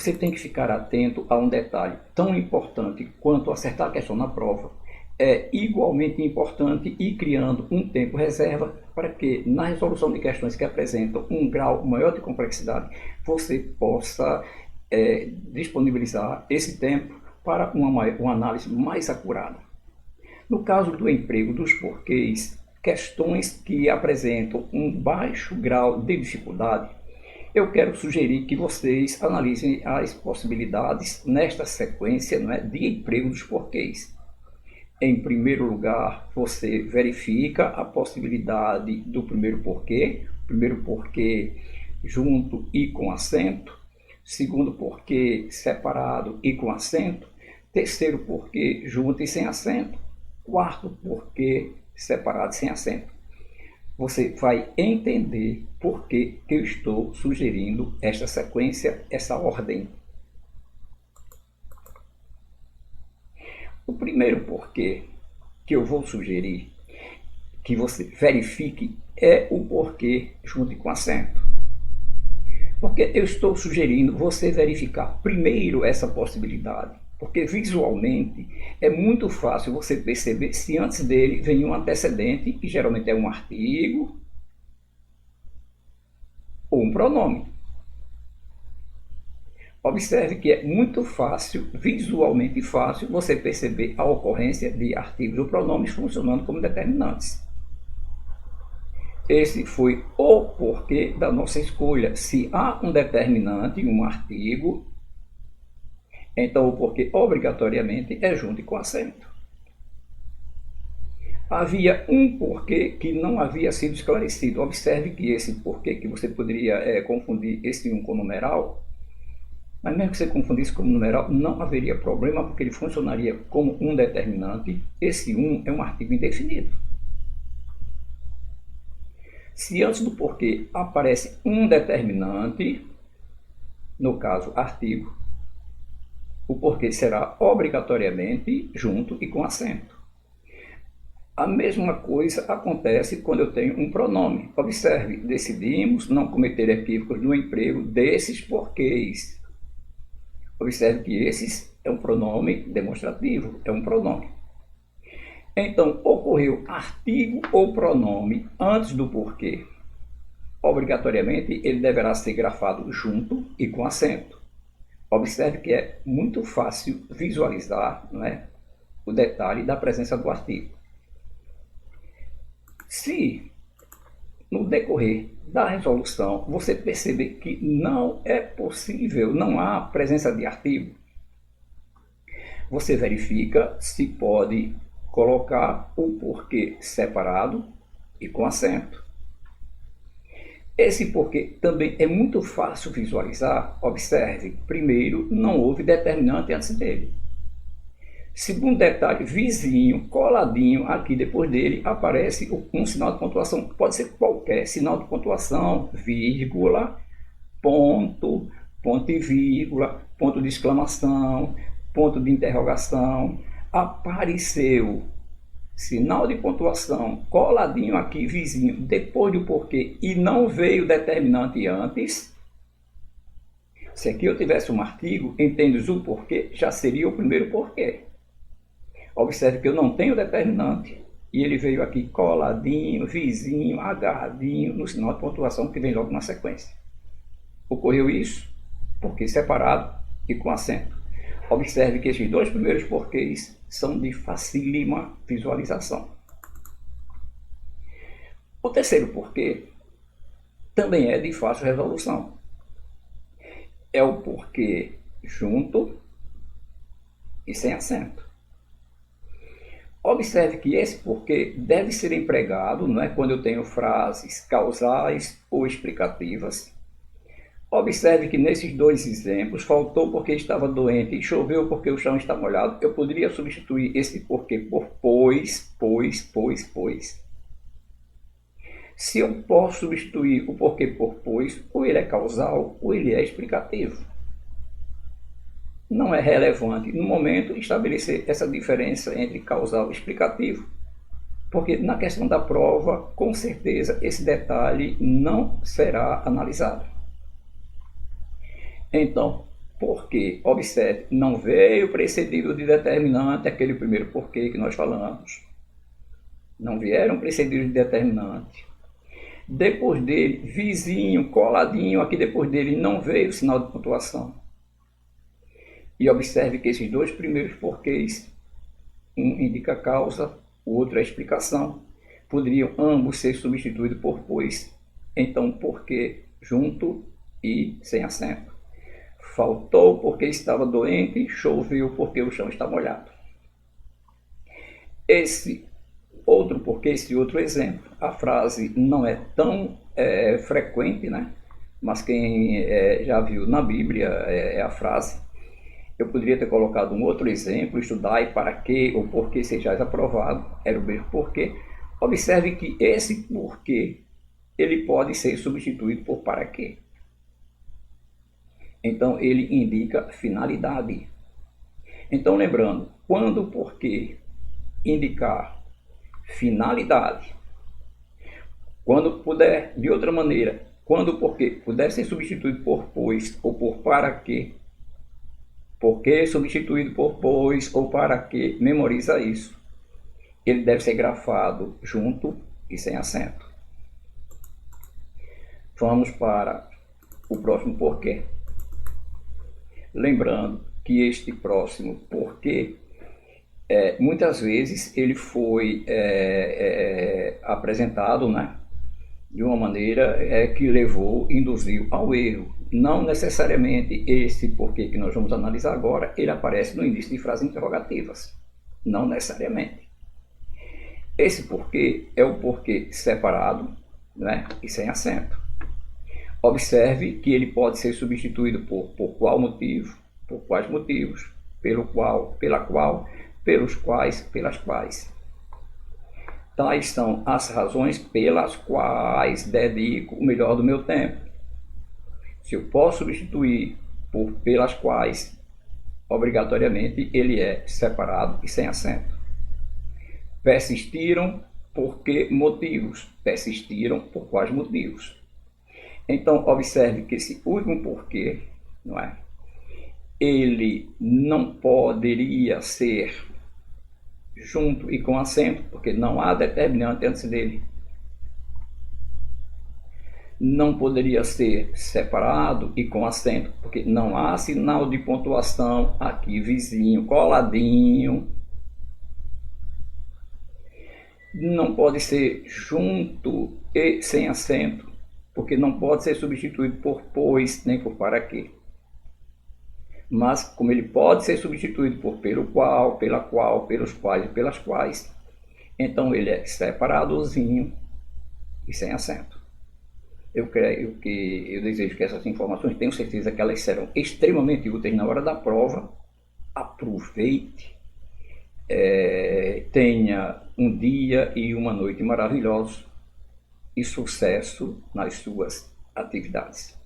você tem que ficar atento a um detalhe tão importante quanto acertar a questão na prova. É igualmente importante ir criando um tempo reserva para que, na resolução de questões que apresentam um grau maior de complexidade, você possa disponibilizar esse tempo para uma análise mais acurada. No caso do emprego dos porquês, questões que apresentam um baixo grau de dificuldade, eu quero sugerir que vocês analisem as possibilidades nesta sequência, não é, de emprego dos porquês. Em primeiro lugar, você verifica a possibilidade do primeiro porquê junto e com acento, segundo porquê separado e com acento, terceiro porquê junto e sem acento, quarto porquê separado sem acento. Você vai entender por que eu estou sugerindo esta sequência, essa ordem. O primeiro porquê que eu vou sugerir que você verifique é o porquê junto com acento. Porque eu estou sugerindo você verificar primeiro essa possibilidade, porque visualmente é muito fácil você perceber se antes dele vem um antecedente, que geralmente é um artigo ou um pronome. Observe que é muito fácil, visualmente fácil, você perceber a ocorrência de artigos ou pronomes funcionando como determinantes. Esse foi o porquê da nossa escolha. Se há um determinante, um artigo, então o porquê obrigatoriamente é junto e com acento. Havia um porquê que não havia sido esclarecido. Observe que esse porquê, que você poderia confundir esse um com numeral, mas mesmo que você confundisse como numeral, não haveria problema, porque ele funcionaria como um determinante. Esse um é um artigo indefinido. Se antes do porquê aparece um determinante, no caso artigo, o porquê será obrigatoriamente junto e com acento. A mesma coisa acontece quando eu tenho um pronome. Observe, decidimos não cometer equívocos no emprego desses porquês. Observe que esses é um pronome demonstrativo, é um pronome. Então, ocorreu artigo ou pronome antes do porquê. Obrigatoriamente, ele deverá ser grafado junto e com acento. Observe que é muito fácil visualizar, não é, o detalhe da presença do artigo. Se, no decorrer da resolução, você perceber que não é possível, não há presença de artigo, você verifica se pode colocar o porquê separado e com acento. Esse porquê também é muito fácil visualizar. Observe, primeiro, não houve determinante antes dele. Segundo detalhe, vizinho, coladinho aqui depois dele, aparece um sinal de pontuação. Pode ser qualquer sinal de pontuação, vírgula, ponto, ponto e vírgula, ponto de exclamação, ponto de interrogação. Apareceu sinal de pontuação coladinho aqui, vizinho, depois do porquê, e não veio determinante antes. Se aqui eu tivesse um artigo, entendes o porquê, já seria o primeiro porquê. Observe que eu não tenho determinante e ele veio aqui coladinho, vizinho, agarradinho no sinal de pontuação que vem logo na sequência. Ocorreu isso, porquê separado e com acento. Observe que esses dois primeiros porquês são de facílima visualização. O terceiro porquê também é de fácil resolução. É o porquê junto e sem acento. Observe que esse porquê deve ser empregado, não é, quando eu tenho frases causais ou explicativas. Observe que nesses dois exemplos, faltou porque estava doente e choveu porque o chão está molhado. Eu poderia substituir esse porquê por pois. Se eu posso substituir o porquê por pois, ou ele é causal ou ele é explicativo. Não é relevante no momento estabelecer essa diferença entre causal e explicativo, porque na questão da prova, com certeza, esse detalhe não será analisado. Então, Porque, observe, não veio precedido de determinante aquele primeiro porquê que nós falamos. Não vieram precedidos de determinante. Depois dele, vizinho, coladinho, aqui depois dele não veio o sinal de pontuação. E observe que esses dois primeiros porquês, um indica a causa, o outro a explicação, poderiam ambos ser substituídos por pois. Então, porquê junto e sem acento. Faltou porque estava doente, choveu porque o chão está molhado. Esse outro exemplo, a frase não é tão frequente, né? Mas quem já viu na Bíblia é a frase. Eu poderia ter colocado um outro exemplo, estudai para que ou porque sejais aprovado, era o mesmo porquê. Observe que esse porquê, ele pode ser substituído por para quê. Então, ele indica finalidade. Então, lembrando, quando o porquê indicar finalidade, quando puder, de outra maneira, quando o porquê puder ser substituído por pois ou por para quê, porquê substituído por pois ou para quê, memoriza isso. Ele deve ser grafado junto e sem acento. Vamos para o próximo porquê. Lembrando que este próximo porquê, muitas vezes ele foi apresentado, né, de uma maneira que induziu ao erro. Não necessariamente esse porquê que nós vamos analisar agora, ele aparece no início de frases interrogativas. Não necessariamente. Esse porquê é o porquê separado, né, e sem acento. Observe que ele pode ser substituído por qual motivo, por quais motivos, pelo qual, pela qual, pelos quais, pelas quais. Tais são as razões pelas quais dedico o melhor do meu tempo. Se eu posso substituir por pelas quais, obrigatoriamente ele é separado e sem acento. Persistiram por que motivos? Persistiram por quais motivos? Então, observe que esse último porquê, não é? Ele não poderia ser junto e com acento, porque não há determinante antes dele. Não poderia ser separado e com acento, porque não há sinal de pontuação aqui, vizinho, coladinho. Não pode ser junto e sem acento, porque não pode ser substituído por pois nem por para quê. Mas como ele pode ser substituído por pelo qual, pela qual, pelos quais e pelas quais, então ele é separadozinho e sem acento. Eu desejo que essas informações, tenho certeza que elas serão extremamente úteis na hora da prova. Aproveite, tenha um dia e uma noite maravilhosos e sucesso nas suas atividades.